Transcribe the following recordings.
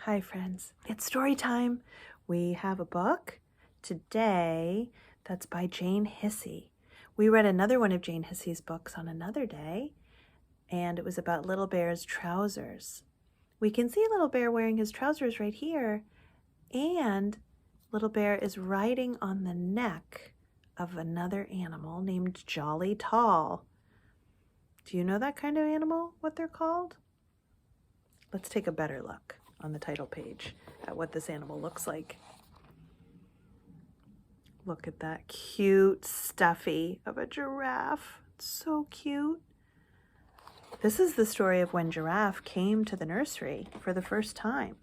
Hi friends, it's story time. We have a book today that's by Jane Hissey. We read another one of Jane Hissey's books on another day, and it was about Little Bear's trousers. We can see Little Bear wearing his trousers right here, and Little Bear is riding on the neck of another animal named Jolly Tall. Do you know that kind of animal, what they're called? Let's take a better look on the title page at what this animal looks like. Look at that cute stuffy of a giraffe. It's so cute. This is the story of when Giraffe came to the nursery for the first time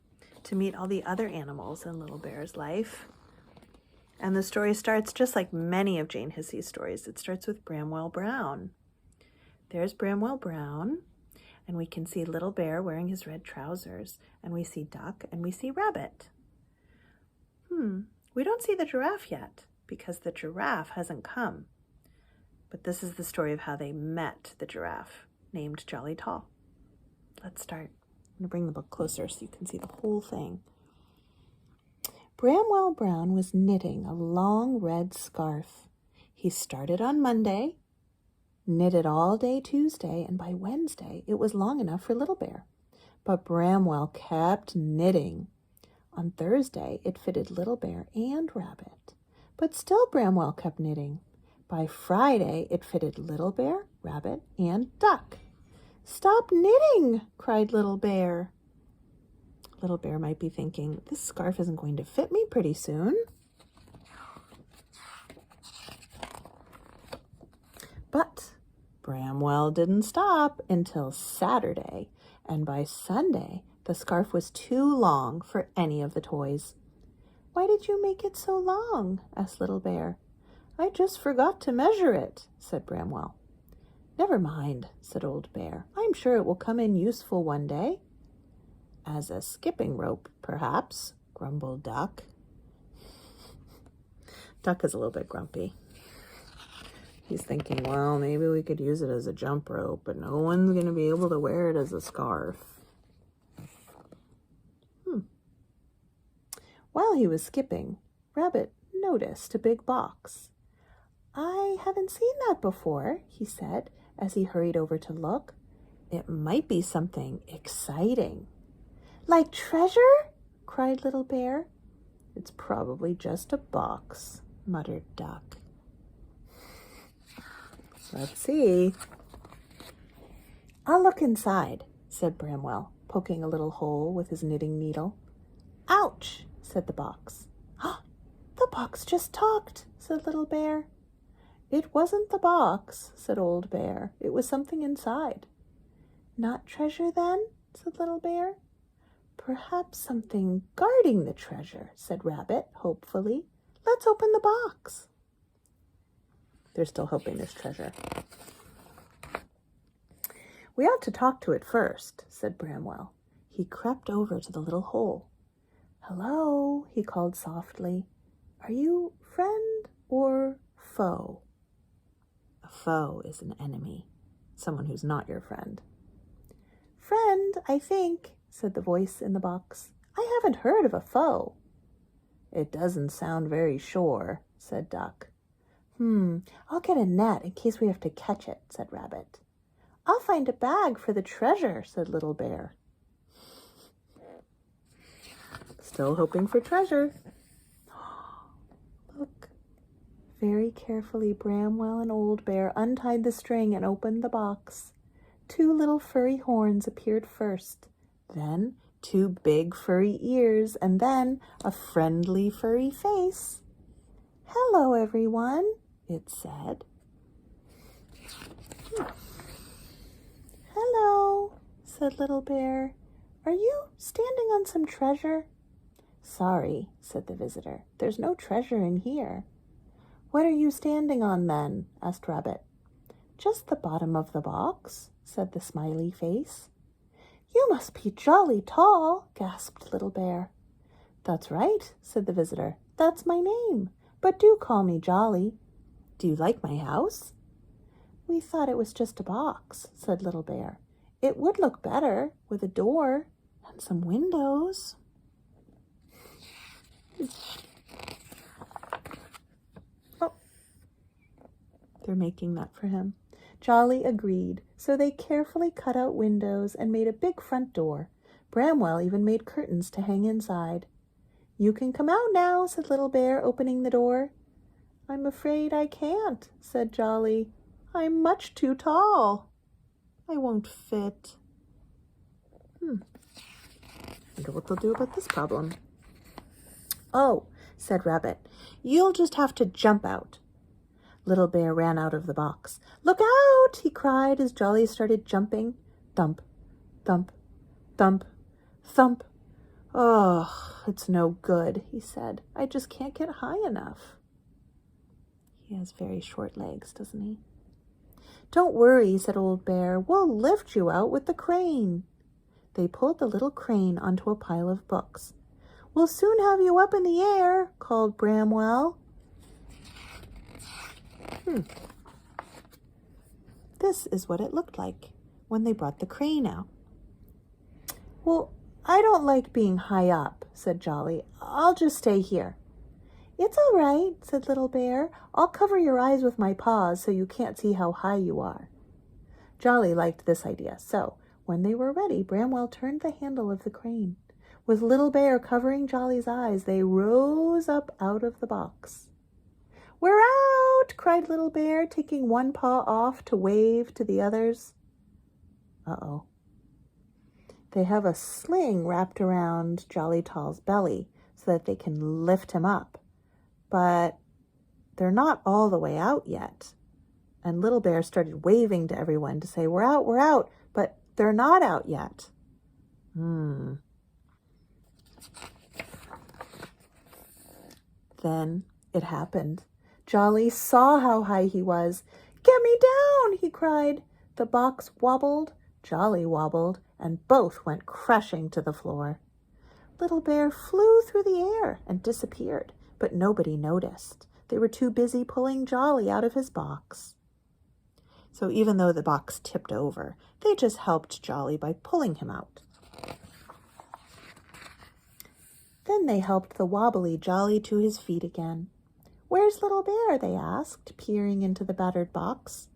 to meet all the other animals in Little Bear's life. And the story starts just like many of Jane Hissey's stories. It starts with Bramwell Brown. There's Bramwell Brown. And we can see Little Bear wearing his red trousers, and we see Duck, and we see Rabbit. We don't see the giraffe yet, because the giraffe hasn't come. But this is the story of how they met the giraffe, named Jolly Tall. Let's start. I'm going to bring the book closer so you can see the whole thing. Bramwell Brown was knitting a long red scarf. He started on Monday, knitted all day Tuesday, and by Wednesday it was long enough for Little Bear. But Bramwell kept knitting. On Thursday it fitted Little Bear and Rabbit, but still Bramwell kept knitting. By Friday it fitted Little Bear, Rabbit, and Duck. "Stop knitting!" cried Little Bear. Little Bear might be thinking, this scarf isn't going to fit me pretty soon. But Bramwell didn't stop until Saturday, and by Sunday, the scarf was too long for any of the toys. "Why did you make it so long?" asked Little Bear. "I just forgot to measure it," said Bramwell. "Never mind," said Old Bear. "I'm sure it will come in useful one day." "As a skipping rope, perhaps," grumbled Duck. Duck is a little bit grumpy. He's thinking, well, maybe we could use it as a jump rope, but no one's going to be able to wear it as a scarf. While he was skipping, Rabbit noticed a big box. "I haven't seen that before," he said as he hurried over to look. "It might be something exciting." "Like treasure?" cried Little Bear. "It's probably just a box," muttered Duck. "Let's see." "I'll look inside," said Bramwell, poking a little hole with his knitting needle. "Ouch!" said the box. "The box just talked," said Little Bear. "It wasn't the box," said Old Bear. "It was something inside." "Not treasure, then?" said Little Bear. "Perhaps something guarding the treasure," said Rabbit, hopefully. "Let's open the box." They're still hoping there's treasure. "We ought to talk to it first," said Bramwell. He crept over to the little hole. "Hello," he called softly. "Are you friend or foe?" A foe is an enemy, someone who's not your friend. "Friend, I think," said the voice in the box. "I haven't heard of a foe." "It doesn't sound very sure," said Duck. "I'll get a net in case we have to catch it," said Rabbit. "I'll find a bag for the treasure," said Little Bear. Still hoping for treasure. Look. Very carefully, Bramwell and Old Bear untied the string and opened the box. 2 little furry horns appeared first, then 2 big furry ears, and then a friendly furry face. "Hello, everyone," it said. "Hello," said Little Bear. "Are you standing on some treasure?" "Sorry," said the visitor. "There's no treasure in here." "What are you standing on, then?" asked Rabbit. "Just the bottom of the box," said the smiley face. "You must be Jolly Tall," gasped Little Bear. "That's right," said the visitor. "That's my name, but do call me Jolly. Do you like my house?" "We thought it was just a box," said Little Bear. "It would look better with a door and some windows." Oh, they're making that for him. Jolly agreed, so they carefully cut out windows and made a big front door. Bramwell even made curtains to hang inside. "You can come out now," said Little Bear, opening the door. "I'm afraid I can't," said Jolly. "I'm much too tall. I won't fit." Wonder what they'll do about this problem. "Oh," said Rabbit, "you'll just have to jump out." Little Bear ran out of the box. "Look out!" he cried as Jolly started jumping. Thump, thump, thump, thump. "Oh, it's no good," he said. "I just can't get high enough." He has very short legs, doesn't he? "Don't worry," said Old Bear. "We'll lift you out with the crane." They pulled the little crane onto a pile of books. "We'll soon have you up in the air," called Bramwell. This is what it looked like when they brought the crane out. "Well, I don't like being high up," said Jolly. "I'll just stay here." "It's all right," said Little Bear. "I'll cover your eyes with my paws so you can't see how high you are." Jolly liked this idea, so when they were ready, Bramwell turned the handle of the crane. With Little Bear covering Jolly's eyes, they rose up out of the box. "We're out!" cried Little Bear, taking one paw off to wave to the others. Uh-oh. They have a sling wrapped around Jolly Tall's belly so that they can lift him up. But they're not all the way out yet. And Little Bear started waving to everyone to say, we're out, but they're not out yet. Then it happened. Jolly saw how high he was. "Get me down!" he cried. The box wobbled, Jolly wobbled, and both went crashing to the floor. Little Bear flew through the air and disappeared, but nobody noticed. They were too busy pulling Jolly out of his box. So even though the box tipped over, they just helped Jolly by pulling him out. Then they helped the wobbly Jolly to his feet again. "Where's Little Bear?" they asked, peering into the battered box.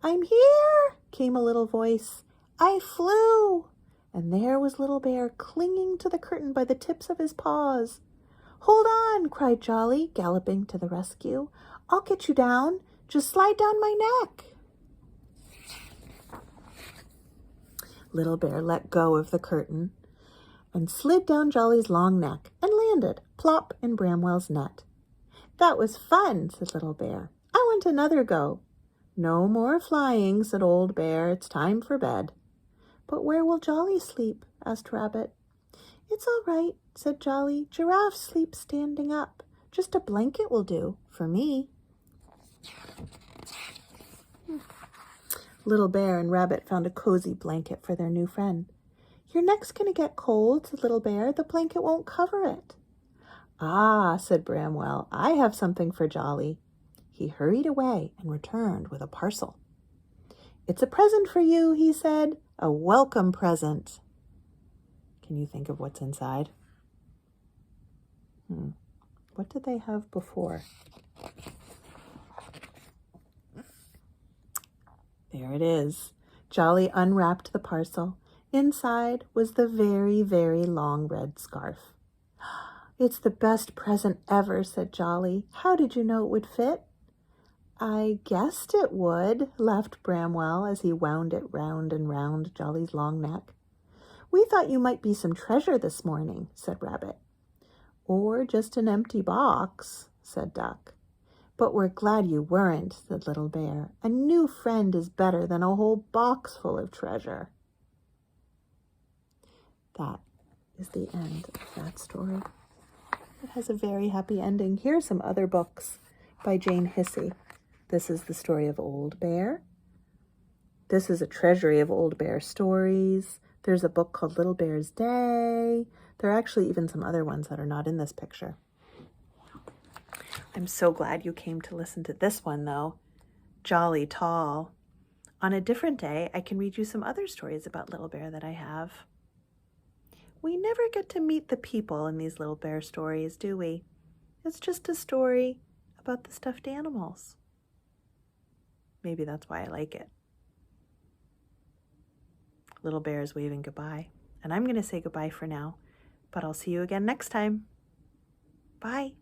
"I'm here," came a little voice. "I flew." And there was Little Bear clinging to the curtain by the tips of his paws. "Hold on," cried Jolly, galloping to the rescue. "I'll get you down. Just slide down my neck." Little Bear let go of the curtain and slid down Jolly's long neck and landed plop in Bramwell's net. "That was fun," said Little Bear. "I want another go." "No more flying," said Old Bear. "It's time for bed." "But where will Jolly sleep?" asked Rabbit. "It's all right," said Jolly. "Giraffes sleep standing up. Just a blanket will do for me." Little Bear and Rabbit found a cozy blanket for their new friend. "Your neck's going to get cold," said Little Bear. "The blanket won't cover it." "Ah," said Bramwell, "I have something for Jolly." He hurried away and returned with a parcel. "It's a present for you," he said. "A welcome present." Can you think of what's inside? What did they have before? There it is. Jolly unwrapped the parcel. Inside was the very, very long red scarf. "It's the best present ever," said Jolly. "How did you know it would fit?" "I guessed it would," laughed Bramwell as he wound it round and round Jolly's long neck. "We thought you might be some treasure this morning," said Rabbit. "Or just an empty box," said Duck. "But we're glad you weren't," said Little Bear. "A new friend is better than a whole box full of treasure." That is the end of that story. It has a very happy ending. Here are some other books by Jane Hissey. This is the story of Old Bear. This is a treasury of Old Bear stories. There's a book called Little Bear's Day. There are actually even some other ones that are not in this picture. I'm so glad you came to listen to this one, though. Jolly Tall. On a different day, I can read you some other stories about Little Bear that I have. We never get to meet the people in these little bear stories, do we? It's just a story about the stuffed animals. Maybe that's why I like it. Little Bear is waving goodbye, and I'm going to say goodbye for now, but I'll see you again next time. Bye.